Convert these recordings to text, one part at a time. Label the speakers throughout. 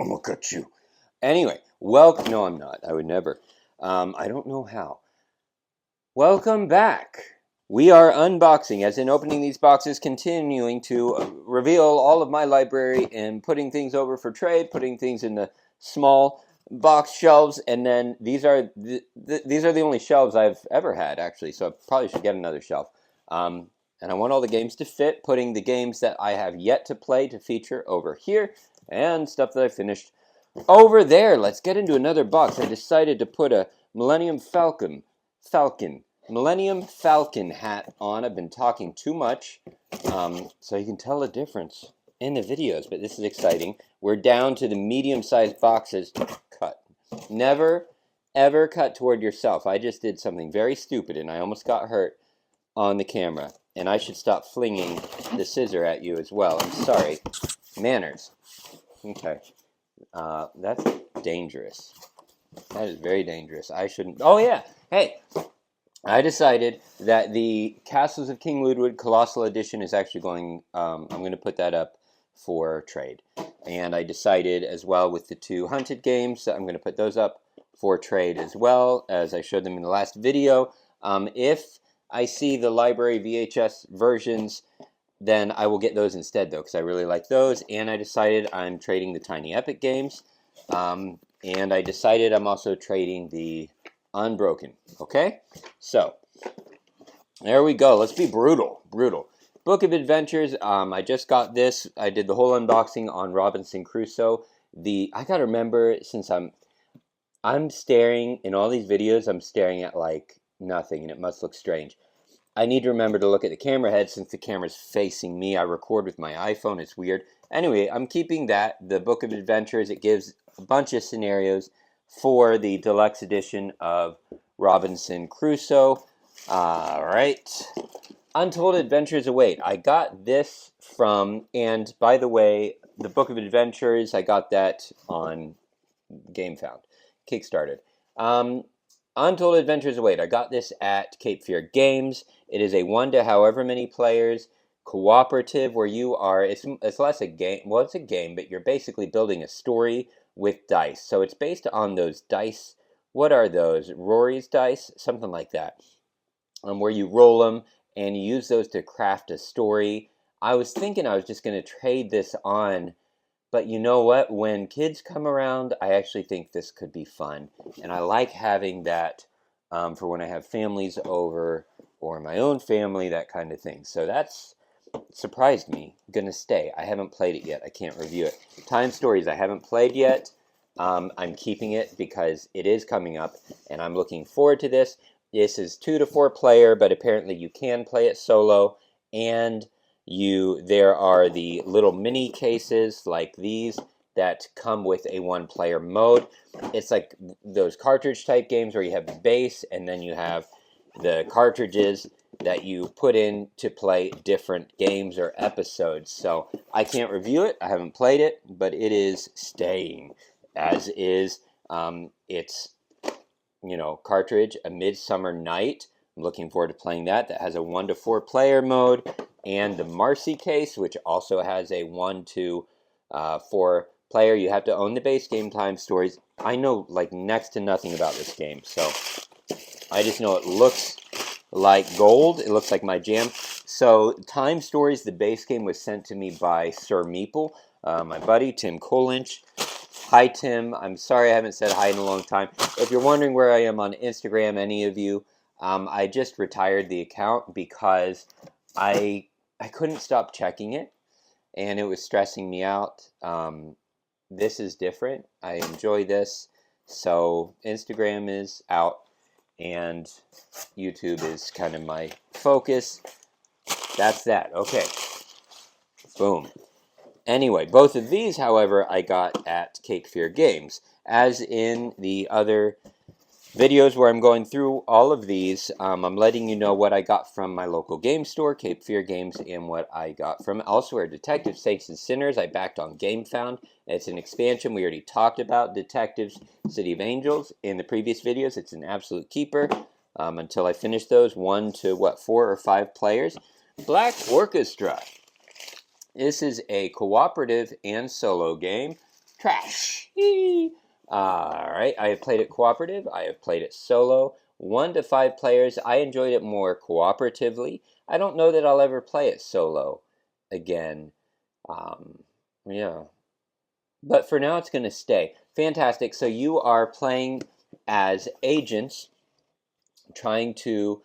Speaker 1: I'm gonna cut you. Anyway, welcome. No, I'm not. I would never. I don't know how. Welcome back. We are unboxing, as in opening these boxes, continuing to reveal all of my library and putting things over for trade, putting things in the small box shelves, and then these are the only shelves I've ever had, actually. So I probably should get another shelf. And I want all the games to fit, putting the games that I have yet to play to feature over here, and stuff that I finished over there. Let's get into another box. I decided to put a Millennium Falcon hat on. I've been talking too much, so you can tell the difference in the videos, but this is exciting. We're down to the medium-sized boxes. Cut. Never, ever cut toward yourself. I just did something very stupid, and I almost got hurt on the camera, and I should stop flinging the scissor at you as well. I'm sorry. Manners. Okay. That's dangerous. That is very dangerous. I shouldn't. Oh, yeah. Hey, I decided that the Castles of King Ludwig Colossal Edition is actually going, I'm going to put that up for trade. And I decided as well with the two Hunted games that I'm going to put those up for trade as well, as I showed them in the last video. If I see the library VHS versions, then I will get those instead, though, because I really like those. And I decided I'm trading the Tiny Epic games. And I decided I'm also trading the Unbroken. Okay? So, there we go. Let's be brutal. Brutal. Book of Adventures. I just got this. I did the whole unboxing on Robinson Crusoe. I gotta remember, since I'm staring, in all these videos, I'm staring at, like, nothing, and it must look strange. I need to remember to look at the camera head since the camera's facing me. I record with my iPhone. It's weird. Anyway, I'm keeping that. The Book of Adventures, it gives a bunch of scenarios for the deluxe edition of Robinson Crusoe. All right. Untold Adventures Await. I got this from, and by the way, the Book of Adventures, I got that on GameFound, Kickstarted. Untold Adventures Await. I got this at Cape Fear Games. It is a 1 to however many players cooperative where you are, it's less a game, well, it's a game, but you're basically building a story with dice. So it's based on those dice. What are those? Rory's dice? Something like that. Where you roll them and you use those to craft a story. I was thinking I was just going to trade this on, but you know what? When kids come around, I actually think this could be fun. And I like having that for when I have families over or my own family, that kind of thing. So that's surprised me. Gonna stay. I haven't played it yet. I can't review it. Time Stories I haven't played yet. I'm keeping it because it is coming up, and I'm looking forward to this. This is 2 to 4 player, but apparently you can play it solo, and there are the little mini cases like these that come with a 1-player mode. It's like those cartridge type games where you have the base and then you have the cartridges that you put in to play different games or episodes. So I can't review it. I haven't played it, but it is staying, as is its cartridge, A Midsummer Night. I'm looking forward to playing that. That has a 1 to 4 player mode, and the Marcy case, which also has a 1 to 4 player. You have to own the base game. Time Stories. I know like next to nothing about this game, so I just know it looks like gold. It looks like my jam. So Time Stories, the base game, was sent to me by Sir Meeple, my buddy Tim Colinch. Hi, Tim. I'm sorry I haven't said hi in a long time. If you're wondering where I am on Instagram, any of you, I just retired the account because I couldn't stop checking it, and it was stressing me out. This is different. I enjoy this. So Instagram is out, and YouTube is kind of my focus. That's that. Okay. Boom. Anyway, both of these, however, I got at Cape Fear Games. As in the other videos where I'm going through all of these, I'm letting you know what I got from my local game store, Cape Fear Games, and what I got from elsewhere. Detective Saints and Sinners, I backed on GameFound. It's an expansion. We already talked about Detectives City of Angels in the previous videos. It's an absolute keeper until I finish those. 1 to, 4 or 5 players. Black Orchestra. This is a cooperative and solo game. Trash. All right, I have played it cooperative. I have played it solo. 1 to 5 players. I enjoyed it more cooperatively. I don't know that I'll ever play it solo again. Yeah. But for now, it's going to stay. Fantastic. So you are playing as agents trying to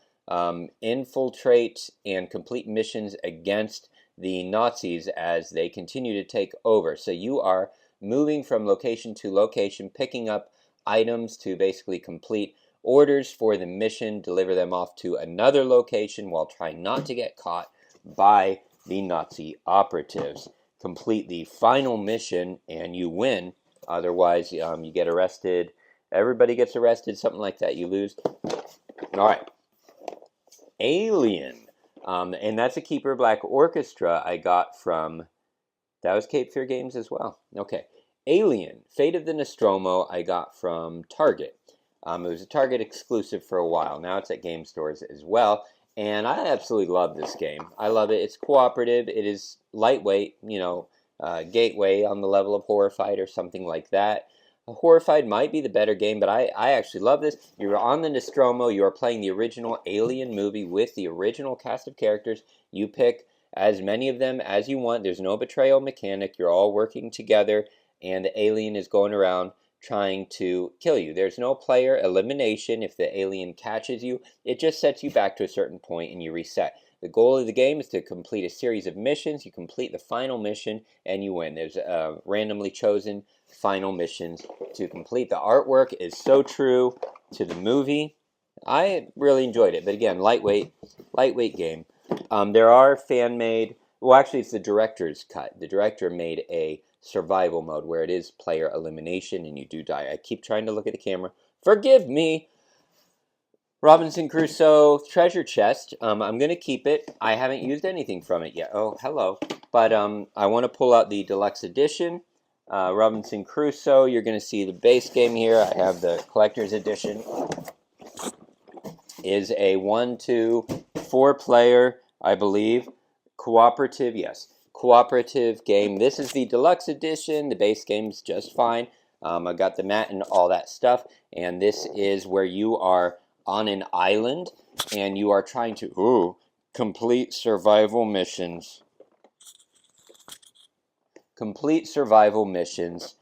Speaker 1: infiltrate and complete missions against the Nazis as they continue to take over. So you are moving from location to location, picking up items to basically complete orders for the mission, deliver them off to another location while trying not to get caught by the Nazi operatives. Complete the final mission and you win. Otherwise, you get arrested. Everybody gets arrested, something like that. You lose. All right. Alien. And that's a Keeper Black Orchestra I got from, that was Cape Fear Games as well. Okay. Alien, Fate of the Nostromo, I got from Target. It was a Target exclusive for a while. Now it's at game stores as well. And I absolutely love this game. I love it. It's cooperative. It is lightweight, gateway on the level of Horrified or something like that. Horrified might be the better game, but I actually love this. You're on the Nostromo. You are playing the original Alien movie with the original cast of characters. You pick as many of them as you want. There's no betrayal mechanic. You're all working together, and the alien is going around trying to kill you. There's no player elimination if the alien catches you. It just sets you back to a certain point and you reset. The goal of the game is to complete a series of missions. You complete the final mission and you win. There's randomly chosen final missions to complete. The artwork is so true to the movie. I really enjoyed it, but again, lightweight game. There are fan-made, well actually it's the director's cut. The director made a survival mode where it is player elimination and you do die. I keep trying to look at the camera. Forgive me. Robinson Crusoe treasure chest. I'm going to keep it. I haven't used anything from it yet. Oh, hello. But I want to pull out the deluxe edition. Robinson Crusoe. You're going to see the base game here. I have the collector's edition. Is a 1 to 4 player, I believe. Cooperative, yes. Cooperative game. This is the deluxe edition. The base game's just fine. I got the mat and all that stuff. And this is where you are on an island and you are trying to complete survival missions. Complete survival missions.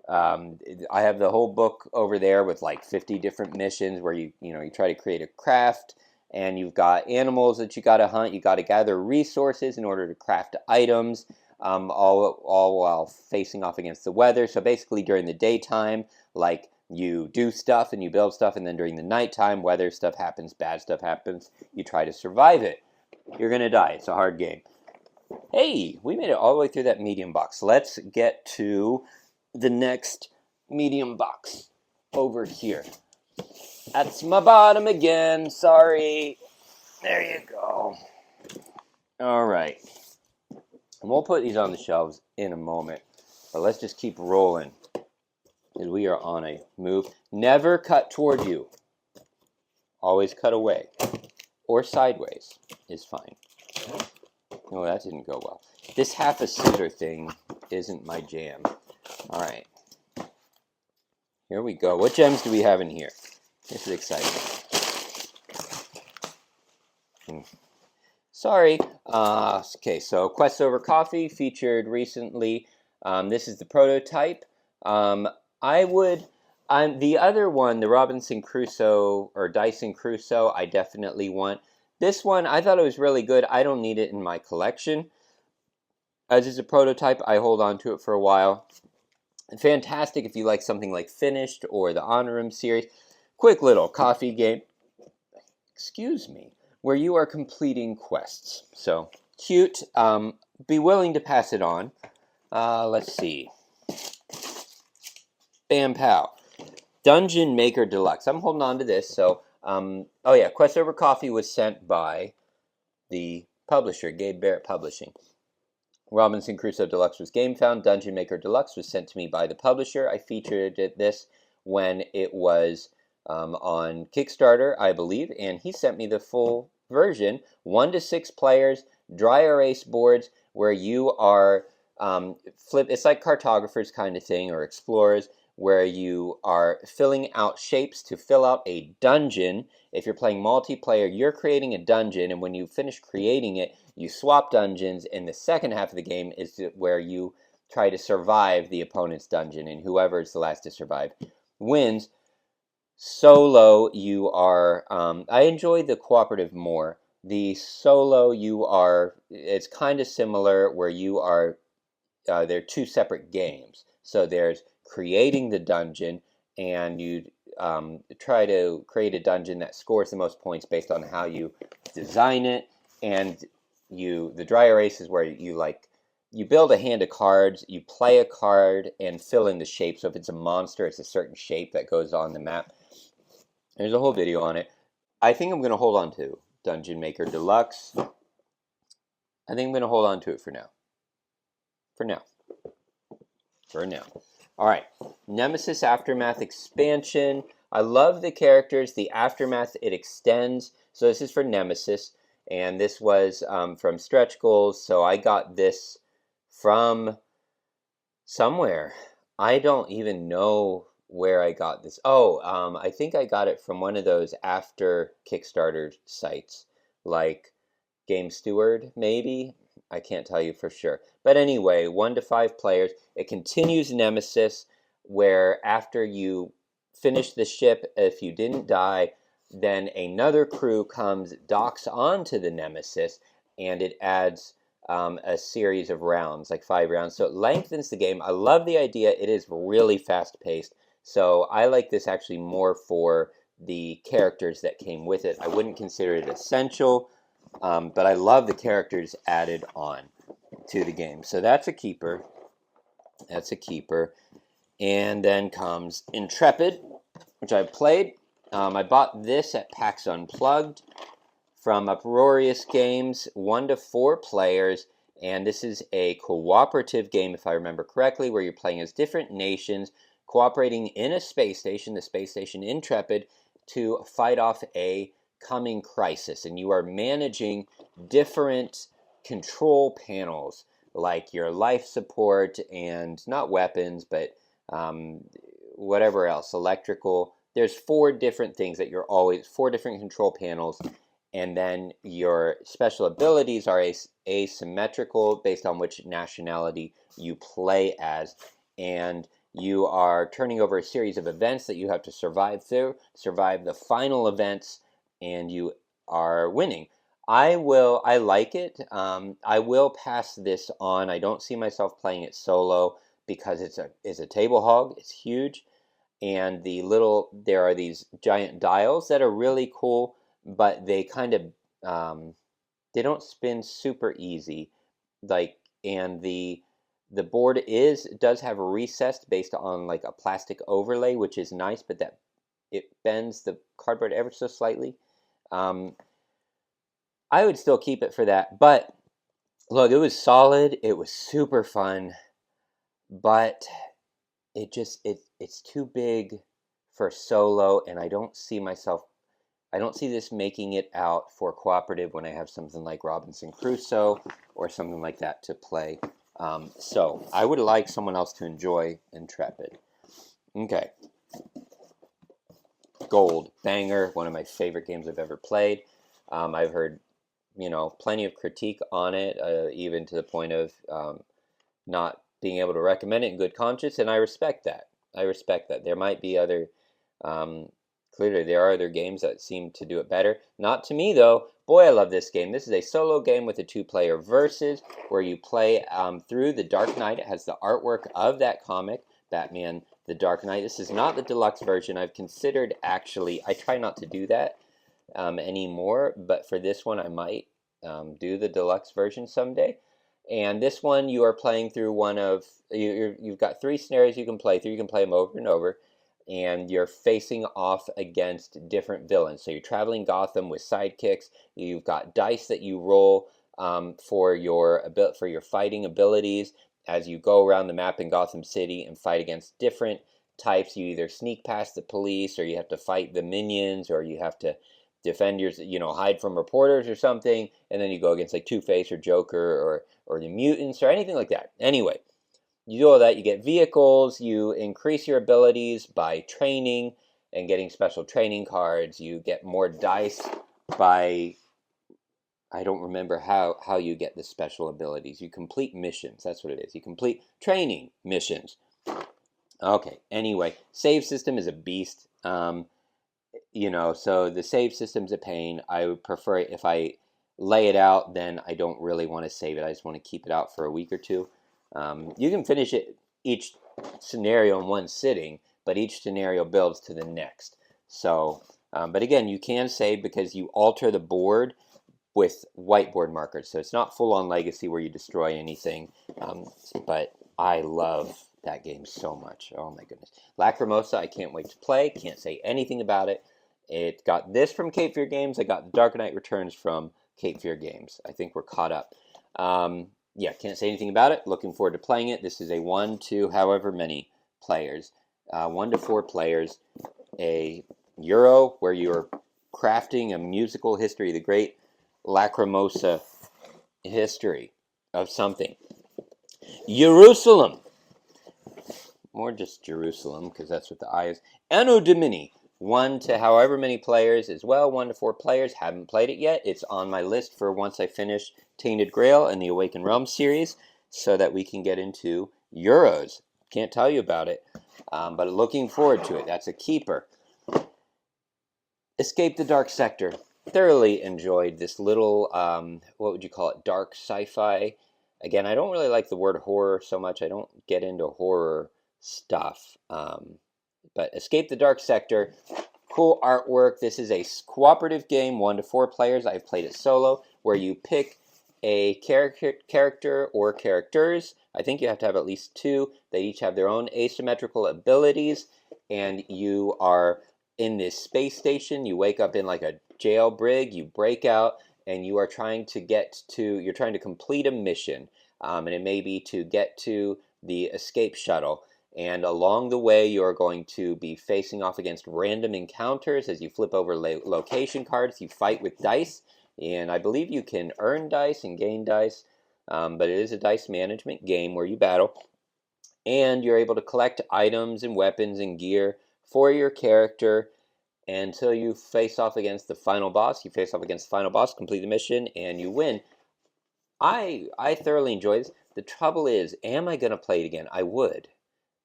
Speaker 1: I have the whole book over there with like 50 different missions where you try to create a craft. And you've got animals that you got to hunt. You got to gather resources in order to craft items, all while facing off against the weather. So basically, during the daytime, like you do stuff and you build stuff, and then during the nighttime, weather stuff happens, bad stuff happens. You try to survive it. You're gonna die. It's a hard game. Hey, we made it all the way through that medium box. Let's get to the next medium box over here. That's my bottom again. Sorry. There you go. All right. And we'll put these on the shelves in a moment. But let's just keep rolling. Because we are on a move. Never cut toward you. Always cut away. Or sideways is fine. No, that didn't go well. This half a scissor thing isn't my jam. All right. Here we go. What gems do we have in here? This is exciting. Sorry. Okay, so Quest Over Coffee featured recently. This is the prototype. The other one, the Robinson Crusoe or Dyson Crusoe, I definitely want. This one, I thought it was really good. I don't need it in my collection. As it's a prototype, I hold on to it for a while. Fantastic if you like something like Finished or the Honor Room series. Quick little coffee game. Excuse me. Where you are completing quests. So, cute. Be willing to pass it on. Let's see. Bam Pow. Dungeon Maker Deluxe. I'm holding on to this. So, oh yeah, Quest Over Coffee was sent by the publisher, Gabe Barrett Publishing. Robinson Crusoe Deluxe was GameFound. Dungeon Maker Deluxe was sent to me by the publisher. I featured this when it was on Kickstarter, I believe, and he sent me the full version. 1 to 6 players, dry erase boards, where you are It's like cartographers kind of thing, or explorers, where you are filling out shapes to fill out a dungeon. If you're playing multiplayer, you're creating a dungeon, and when you finish creating it, you swap dungeons, and the second half of the game is where you try to survive the opponent's dungeon, and whoever is the last to survive wins. Solo, you are, I enjoy the cooperative more. The solo, it's kind of similar where you are, they're two separate games. So there's creating the dungeon, and you try to create a dungeon that scores the most points based on how you design it. And the dry erase is where you build a hand of cards, you play a card, and fill in the shape. So if it's a monster, it's a certain shape that goes on the map. There's a whole video on it. I think I'm going to hold on to Dungeon Maker Deluxe. I think I'm going to hold on to it for now. For now. All right. Nemesis Aftermath expansion. I love the characters. The Aftermath, it extends. So this is for Nemesis. And this was from Stretch Goals. So I got this from somewhere. I don't even know where I got this. I think I got it from one of those after Kickstarter sites, like Game Steward, maybe. I can't tell you for sure. But anyway, 1 to 5 players. It continues Nemesis, where after you finish the ship, if you didn't die, then another crew comes, docks onto the Nemesis, and it adds a series of rounds, like 5 rounds. So it lengthens the game. I love the idea. It is really fast-paced. So I like this actually more for the characters that came with it. I wouldn't consider it essential, but I love the characters added on to the game. So that's a keeper. And then comes Intrepid, which I've played. I bought this at PAX Unplugged from Uproarious Games, 1 to 4 players. And this is a cooperative game, if I remember correctly, where you're playing as different nations, cooperating in a space station, the space station Intrepid, to fight off a coming crisis. And you are managing different control panels, like your life support and not weapons, but whatever else, electrical. There's 4 different things that 4 different control panels. And then your special abilities are asymmetrical based on which nationality you play as. And you are turning over a series of events that you have to survive the final events, and you are winning. I like it. I will pass this on. I don't see myself playing it solo because it's a table hog. It's huge. And there are these giant dials that are really cool, but they kind of they don't spin super easy, and the board does have a recessed based on like a plastic overlay, which is nice, but that it bends the cardboard ever so slightly. I would still keep it for that, but look, it was solid. It was super fun, but it's too big for solo, and I don't see this making it out for cooperative when I have something like Robinson Crusoe or something like that to play. So I would like someone else to enjoy Intrepid. Okay. Gold, banger, one of my favorite games I've ever played. I've heard, plenty of critique on it, even to the point of not being able to recommend it in good conscience, and I respect that. There might be other, clearly there are other games that seem to do it better. Not to me, though. Boy, I love this game. This is a solo game with a 2-player versus, where you play through the Dark Knight. It has the artwork of that comic, Batman the Dark Knight. This is not the deluxe version. I've considered, actually, I try not to do that anymore, but for this one I might do the deluxe version someday. And this one, you are playing through you've got 3 scenarios you can play through. You can play them over and over, and you're facing off against different villains. So you're traveling Gotham with sidekicks. You've got dice that you roll for your fighting abilities as you go around the map in Gotham City and fight against different types. You either sneak past the police, or you have to fight the minions, or you have to defend your, hide from reporters or something, and then you go against like Two-Face or Joker or the mutants or anything like that. Anyway, you do all that, you get vehicles, you increase your abilities by training and getting special training cards, you get more dice by, I don't remember how you get the special abilities. You complete missions, that's what it is. You complete training missions. Okay, anyway, save system is a beast. So the save system's a pain. I would prefer it if I lay it out, then I don't really want to save it. I just want to keep it out for a week or two. You can finish each scenario in one sitting, but each scenario builds to the next. So, but again, you can save because you alter the board with whiteboard markers. So it's not full-on Legacy where you destroy anything, but I love that game so much. Oh my goodness. Lacrimosa, I can't wait to play. Can't say anything about it. It got this from Cape Fear Games. I got the Dark Knight Returns from Cape Fear Games. I think we're caught up. Yeah, can't say anything about it. Looking forward to playing it. This is a 1 to however many players. 1 to 4 players. A Euro where you're crafting a musical history of the great Lacrimosa history of something. Jerusalem. More just Jerusalem, because that's what the I is. Anno Domini. 1 to however many players as well. 1 to 4 players. Haven't played it yet. It's on my list for once I finish Tainted Grail and the Awakened Realms series, so that we can get into Euros. Can't tell you about it, but looking forward to it. That's a keeper. Escape the Dark Sector. Thoroughly enjoyed this little, what would you call it, dark sci-fi. Again, I don't really like the word horror so much. I don't get into horror stuff. But Escape the Dark Sector, cool artwork. This is a cooperative game, 1 to 4 players. I've played it solo, where you pick a character or characters. I think you have to have at least 2. They each have their own asymmetrical abilities, and you are in this space station. You wake up in like a jail brig, you break out, and you are trying to complete a mission, and it may be to get to the escape shuttle. And along the way, you're going to be facing off against random encounters as you flip over location cards. You fight with dice, and I believe you can earn dice and gain dice, but it is a dice management game where you battle. And you're able to collect items and weapons and gear for your character until you face off against the final boss. You face off against the final boss, complete the mission, and you win. I thoroughly enjoy this. The trouble is, am I going to play it again? I would.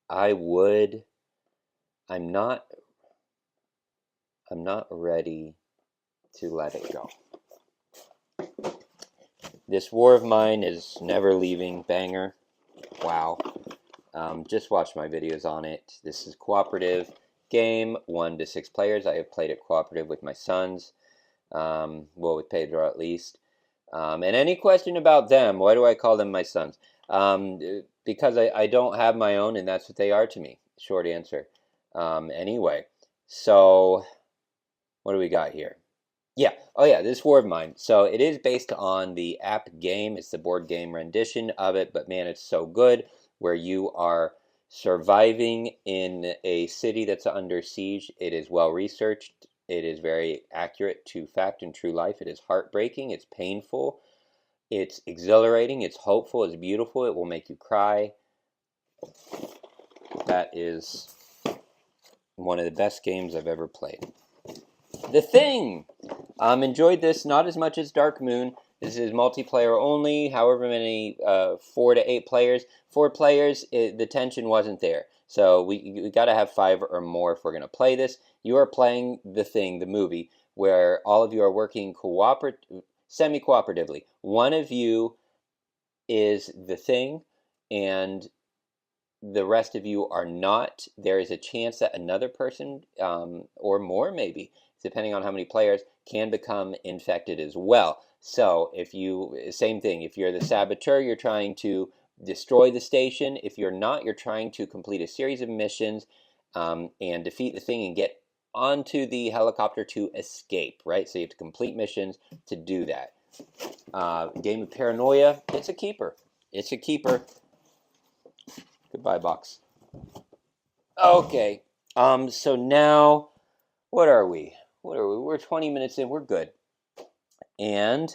Speaker 1: I'm not ready to let it go. This war of mine is never leaving. Banger. Wow. Just watch my videos on it. This is cooperative game, 1 to 6 players. I have played it cooperative with my sons. With Pedro at least. And any question about them, why do I call them my sons? Because I don't have my own, and that's what they are to me. Short answer. Anyway, so what do we got here? Yeah. Oh, yeah. This War of Mine. So it is based on the app game. It's the board game rendition of it, but man, it's so good. Where you are surviving in a city that's under siege. It is well researched. It is very accurate to fact and true life. It is heartbreaking. It's painful. It's exhilarating. It's hopeful. It's beautiful. It will make you cry. That is one of the best games I've ever played. The Thing. Enjoyed this not as much as Dark Moon. This is multiplayer only, however many, 4 to 8 players. 4 players, the tension wasn't there. So we got to have 5 or more if we're going to play this. You are playing The Thing, the movie, where all of you are working semi-cooperatively. One of you is The Thing, and the rest of you are not. There is a chance that another person, or more maybe, depending on how many players, can become infected as well. So same thing, if you're the saboteur, you're trying to destroy the station. If you're not, you're trying to complete a series of missions and defeat the Thing and get onto the helicopter to escape, right? So you have to complete missions to do that. Game of Paranoia, it's a keeper. It's a keeper. Goodbye, box. Okay, so now, what are we? what are we? We're 20 minutes in. We're good. And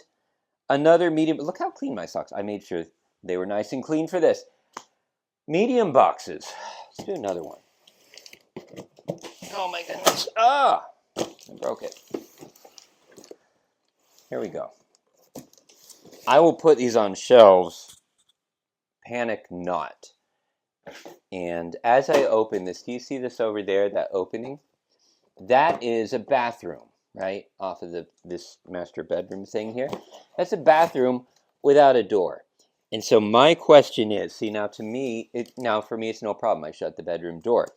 Speaker 1: another medium. Look how clean my socks. I made sure they were nice and clean for this. Medium boxes. Let's do another one. Oh my goodness. Ah! I broke it. Here we go. I will put these on shelves. Panic not. And as I open this, do you see this over there, that opening? That is a bathroom, right? Off of this master bedroom thing here. That's a bathroom without a door. And so my question is, see, now for me, it's no problem. I shut the bedroom door.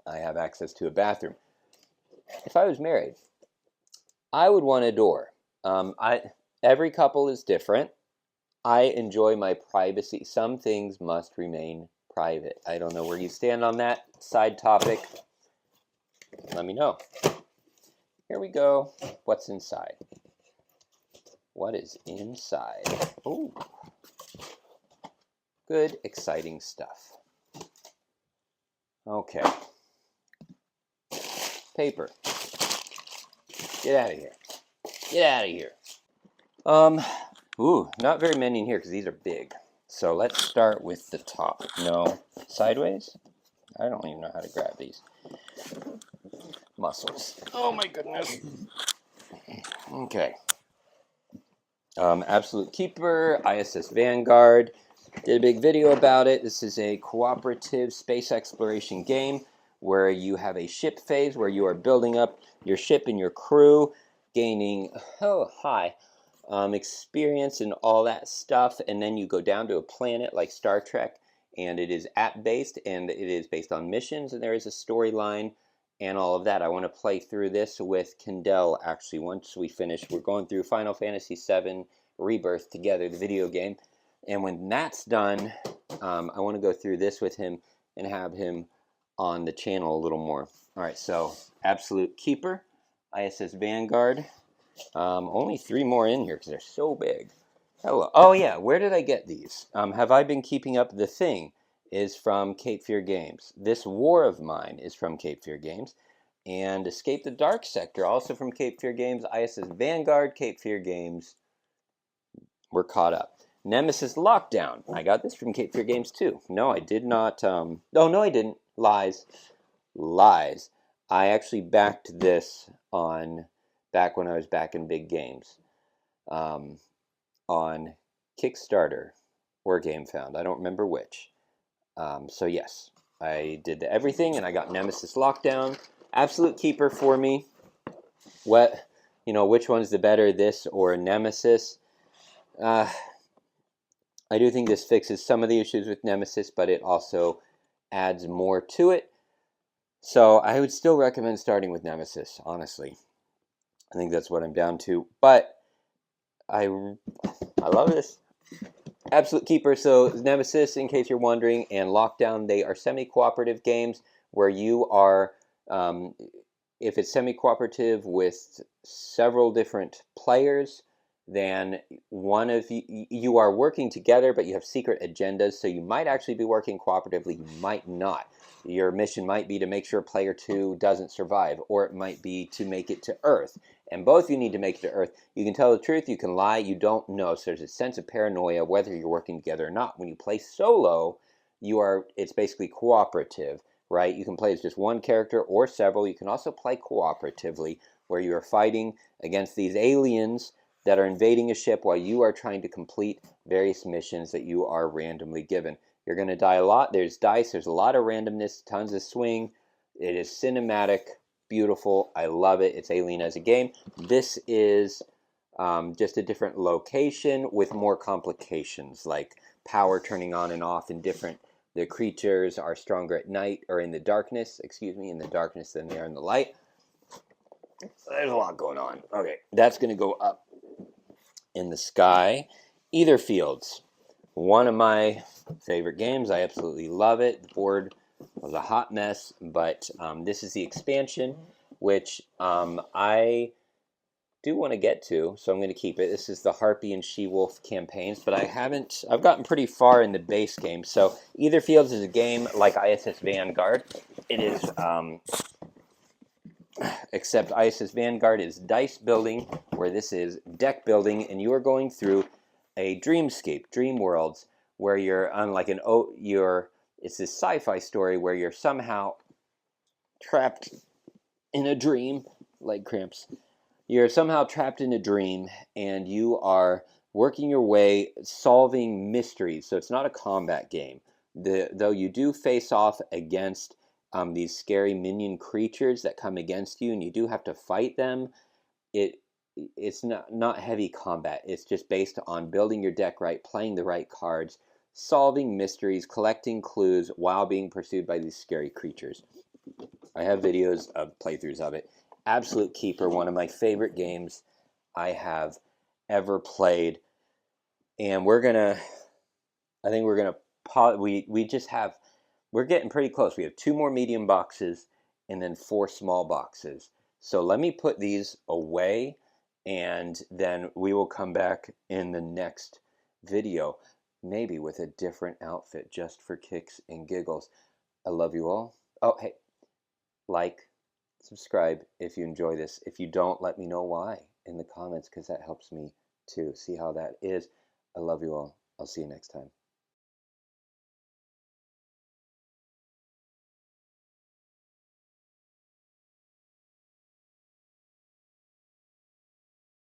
Speaker 1: I have access to a bathroom. If I was married, I would want a door. Every couple is different. I enjoy my privacy. Some things must remain private. I don't know where you stand on that side topic. Let me know. Here we go. What's inside? What is inside? Oh, good, exciting stuff. Okay. Paper. Get out of here. Get out of here. Not very many in here because these are big. So let's start with the top. No, sideways? I don't even know how to grab these. Muscles. Oh my goodness. Okay. Absolute Keeper, ISS Vanguard. Did a big video about it. This is a cooperative space exploration game where you have a ship phase where you are building up your ship and your crew, gaining experience and all that stuff, and then you go down to a planet like Star Trek, and it is app-based, and it is based on missions, and there is a storyline and all of that. I want to play through this with Kendall, actually, once we finish. We're going through Final Fantasy VII Rebirth together, the video game, and when that's done, I want to go through this with him and have him on the channel a little more. All right, so Absolute Keeper, ISS Vanguard. Only 3 more in here because they're so big. Hello. Oh yeah, where did I get these? Have I been keeping up? The Thing is from Cape Fear Games. This War of Mine is from Cape Fear Games. And Escape the Dark Sector, also from Cape Fear Games. ISS Vanguard, Cape Fear Games. We're caught up. Nemesis Lockdown. I got this from Cape Fear Games too. No, I did not. Oh, no, I didn't. Lies. I actually backed this back when I was back in big games, on Kickstarter or GameFound. I don't remember which. So yes, I did everything, and I got Nemesis Lockdown. Absolute Keeper for me. Which one's the better, this or Nemesis? I do think this fixes some of the issues with Nemesis, but it also adds more to it. So I would still recommend starting with Nemesis, honestly. I think that's what I'm down to. But I love this. Absolute Keeper. So Nemesis, in case you're wondering, and Lockdown, they are semi-cooperative games where you are, if it's semi-cooperative with several different players, then one of you are working together, but you have secret agendas. So you might actually be working cooperatively. You might not. Your mission might be to make sure player 2 doesn't survive, or it might be to make it to Earth. And both you need to make it to Earth. You can tell the truth, you can lie, you don't know. So there's a sense of paranoia whether you're working together or not. When you play solo, it's basically cooperative, right? You can play as just one character or several. You can also play cooperatively, where you are fighting against these aliens that are invading a ship while you are trying to complete various missions that you are randomly given. You're going to die a lot. There's dice. There's a lot of randomness, tons of swing. It is cinematic, beautiful. I love it. It's Alien as a game. This is just a different location with more complications, like power turning on and off in different. The creatures are stronger at night, or in the darkness, in the darkness than they are in the light. There's a lot going on. Okay, that's going to go up in the sky. Either Fields. One of my favorite games. I absolutely love it. The board was a hot mess, but this is the expansion, which I do want to get to, so I'm going to keep it. This is the Harpy and She-Wolf campaigns, but I've gotten pretty far in the base game. So Either Fields is a game like ISS Vanguard. It is except ISIS Vanguard is dice building, where this is deck building, and you are going through a dreamscape, dream worlds, where you're on like it's this sci-fi story where you're somehow trapped in a dream, like cramps. You're somehow trapped in a dream, and you are working your way, solving mysteries. So it's not a combat game. Though you do face off against these scary minion creatures that come against you, and you do have to fight them. It it's not heavy combat. It's just based on building your deck right, playing the right cards, solving mysteries, collecting clues while being pursued by these scary creatures. I have videos of playthroughs of it. Absolute keeper, one of my favorite games I have ever played. And I think we're gonna, we just have, we're getting pretty close. We have 2 more medium boxes and then 4 small boxes. So let me put these away, and then we will come back in the next video, maybe with a different outfit just for kicks and giggles. I love you all. Oh, hey, like, subscribe if you enjoy this. If you don't, let me know why in the comments, because that helps me to see how that is. I love you all. I'll see you next time.